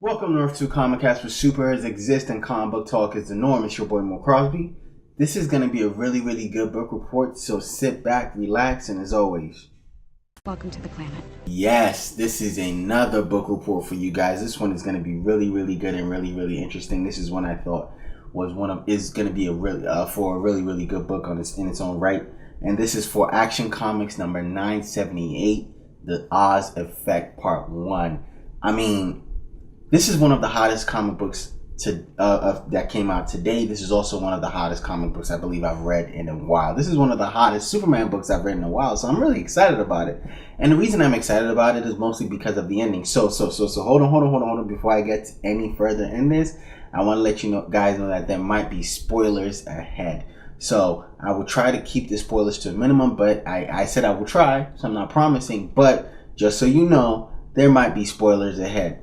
Welcome North to Comic Cast, where superheroes exist and comic book talk is the norm. It's your boy MoeCrosby. This is going to be a really good book report, so sit back, relax, and as always, welcome to the planet. Yes, this is another book report for you guys. This one is going to be really good and really interesting. This is one I thought is going to be a really good book in its own right. And this is for Action Comics number 978, The Oz Effect Part 1. I mean, this is one of the hottest comic books that came out today. This is also one of the hottest comic books I believe I've read in a while. This is one of the hottest Superman books I've read in a while, so I'm really excited about it. And the reason I'm excited about it is mostly because of the ending. So hold on. Before I get any further in this, I want to let you guys know that there might be spoilers ahead. So I will try to keep the spoilers to a minimum, but I said I will try, so I'm not promising. But just so you know, there might be spoilers ahead.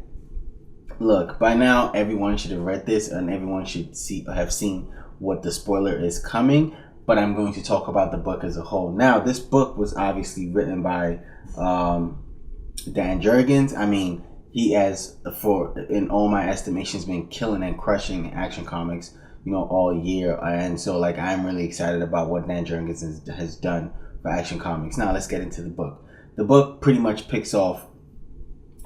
Look, by now everyone should have read this and everyone should have seen what the spoiler is coming, but I'm going to talk about the book as a whole. Now, this book was obviously written by Dan Jurgens. I mean, he has, in all my estimations, been killing and crushing Action Comics, all year. And so, I'm really excited about what Dan Jurgens has done for Action Comics. Now, let's get into the book. The book pretty much picks off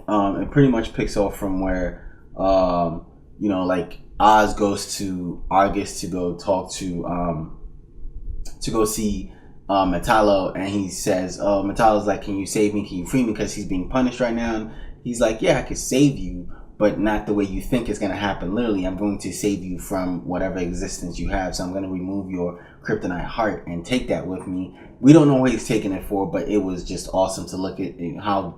from where Oz goes to Argus to go talk to go see Metallo, and he says, Metallo's like, can you save me, can you free me, because he's being punished right now. And he's like, yeah, I could save you, but not the way you think it's going to happen. Literally, I'm going to save you from whatever existence you have. So I'm going to remove your kryptonite heart and take that with me. We don't know what he's taking it for, but it was just awesome to look at how,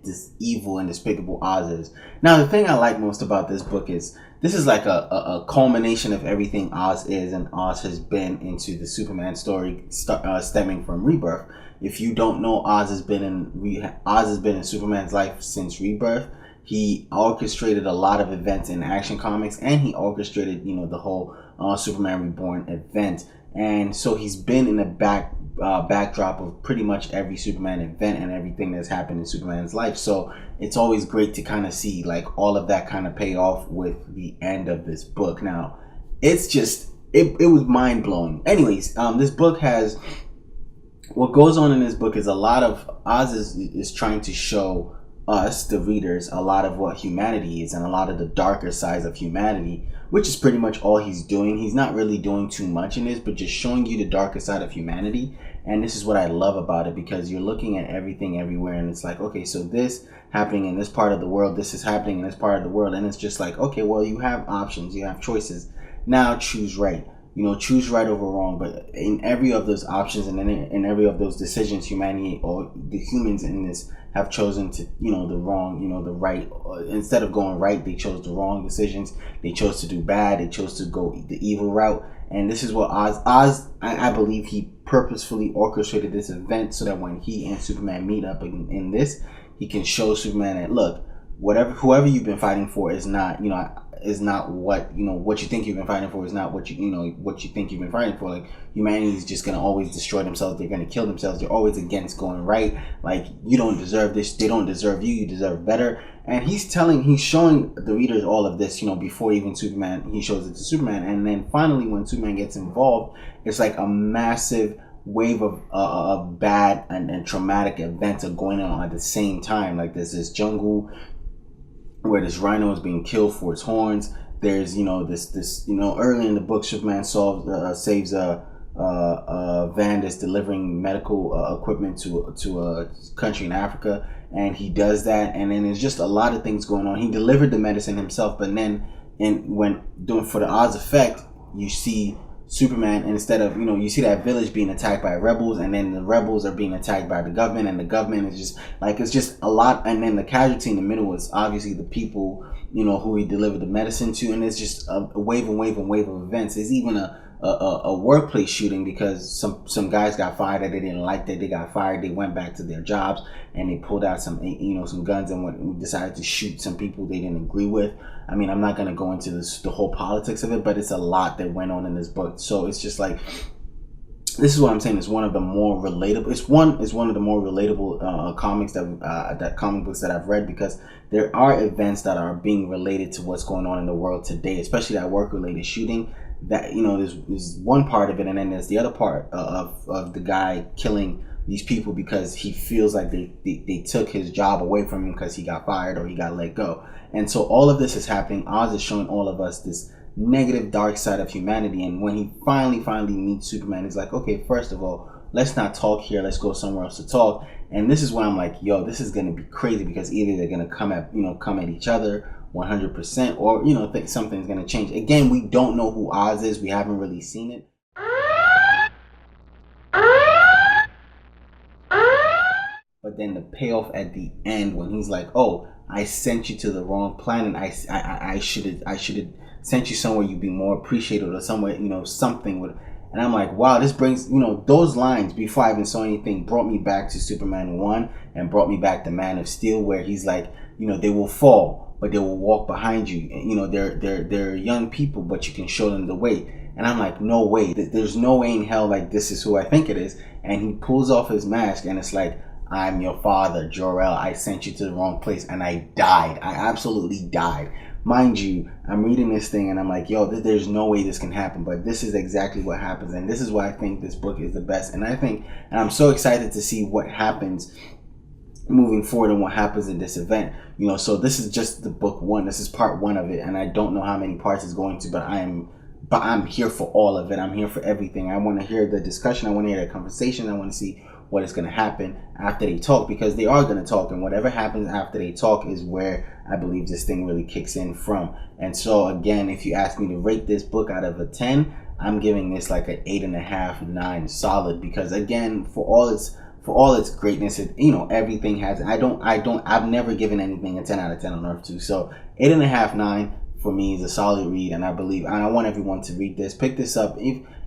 this evil and despicable Oz is. Now, the thing I like most about this book is this is like a culmination of everything Oz is and Oz has been into the Superman story stemming from Rebirth. If you don't know, Oz has been in Superman's life since Rebirth. He orchestrated a lot of events in Action Comics, and he orchestrated, the whole Superman Reborn event. And so he's been in the backdrop of pretty much every Superman event and everything that's happened in Superman's life. So it's always great to kind of see all of that kind of pay off with the end of this book. Now, it's just, it was mind blowing. Anyways, this book has, what goes on in this book is a lot of, Oz is trying to show us, the readers, a lot of what humanity is and a lot of the darker sides of humanity, which is pretty much all he's doing. He's not really doing too much in this, but just showing you the darker side of humanity. And this is what I love about it, because you're looking at everything everywhere and it's like, okay, so this happening in this part of the world, this is happening in this part of the world, and it's just like, okay, well, you have options, you have choices. Now choose right. Choose right over wrong. But in every of those options and in every of those decisions, humanity or the humans in this have chosen to, the wrong, the right. Instead of going right, they chose the wrong decisions. They chose to do bad. They chose to go the evil route. And this is what Oz, I believe he purposefully orchestrated this event so that when he and Superman meet up in this, he can show Superman that, look, whoever you've been fighting for is not, is not what you think you've been fighting for is not what what you think you've been fighting for. Humanity is just gonna always destroy themselves. They're gonna kill themselves. They're always against going right. You don't deserve this. They don't deserve you. You deserve better. And he's showing the readers all of this, before even Superman. He shows it to Superman, and then finally when Superman gets involved, it's like a massive wave of bad and traumatic events are going on at the same time. There's this jungle where this rhino is being killed for its horns. There's this early in the book, Superman saves a van that's delivering medical equipment to a country in Africa, and he does that. And then there's just a lot of things going on. He delivered the medicine himself, but then when doing for the Oz effect, you see Superman, instead of, you see that village being attacked by rebels, and then the rebels are being attacked by the government, and the government is just it's just a lot. And then the casualty in the middle is obviously the people, who he delivered the medicine to, and it's just a wave and wave and wave of events. There's even a workplace shooting because some guys got fired that they didn't like that they got fired. They went back to their jobs and they pulled out some guns and decided to shoot some people they didn't agree with. I mean, I'm not going to go into the whole politics of it, but it's a lot that went on in this book. So it's just this is what I'm saying. It's one of the more relatable. It's one of the more relatable comics that comic books that I've read, because there are events that are being related to what's going on in the world today, especially that work-related shooting. That, you know, there's one part of it, and then there's the other part of the guy killing these people because he feels like they took his job away from him because he got fired or he got let go. And so all of this is happening. Oz is showing all of us this negative, dark side of humanity. And when he finally meets Superman, he's like, okay, first of all, let's not talk here. Let's go somewhere else to talk. And this is when I'm like, yo, this is gonna be crazy, because either they're gonna come at each other 100%, or, you know, think something's gonna change. Again, we don't know who Oz is. We haven't really seen it. But then the payoff at the end, when he's like, oh, I sent you to the wrong planet. I should have sent you somewhere you'd be more appreciated, or somewhere, you know, something would. And I'm like, wow, this brings, you know, those lines before I even saw anything brought me back to Superman 1 and brought me back to Man of Steel, where he's like, you know, they will fall, but they will walk behind you. And, you know, they're young people, but you can show them the way. And I'm like, no way. There's no way in hell like this is who I think it is. And he pulls off his mask, and it's like, I'm your father, Jor-El. I sent you to the wrong place, and I died. I absolutely died. Mind you, I'm reading this thing and I'm like, yo, there's no way this can happen, but this is exactly what happens, and this is why I think this book is the best. And I'm so excited to see what happens moving forward and what happens in this event. You know, so this is just the book one. This is part one of it, and I don't know how many parts it's going to, but I'm here for all of it. I'm here for everything. I want to hear the discussion. I want to hear the conversation. I want to see what is going to happen after they talk, because they are going to talk, and whatever happens after they talk is where I believe this thing really kicks in from. And so again, if you ask me to rate this book out of a 10, I'm giving this like an 8.5, 9 solid, because again, for all its greatness, you know, everything has, I've never given anything a 10 out of 10 on Earth 2. So 8.5, 9 for me is a solid read, and I believe, and I want everyone to read this. Pick this up.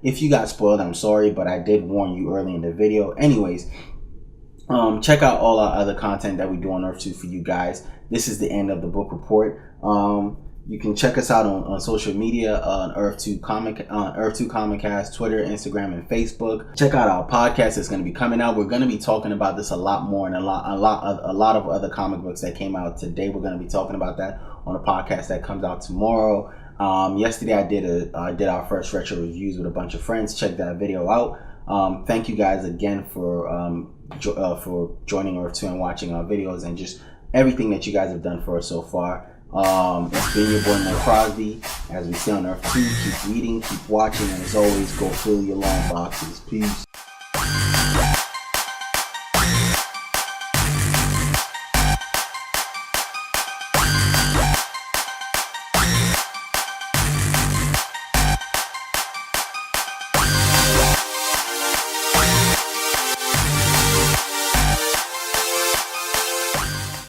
If you got spoiled, I'm sorry, but I did warn you early in the video. Anyways, check out all our other content that we do on Earth 2 for you guys. This is the end of the book report. You can check us out on social media, on Earth 2 Comic-Cast, Twitter, Instagram, and Facebook. Check out our podcast. It's going to be coming out. We're going to be talking about this a lot more, and a lot of other comic books that came out today. We're going to be talking about that on a podcast that comes out tomorrow. Yesterday I did our first retro reviews with a bunch of friends. Check that video out. Thank you guys again for joining Earth 2 and watching our videos, and just everything that you guys have done for us so far. It's been your boy MoeCrosby. As we say on Earth 2, keep reading, keep watching, and as always, go fill your long boxes. Peace.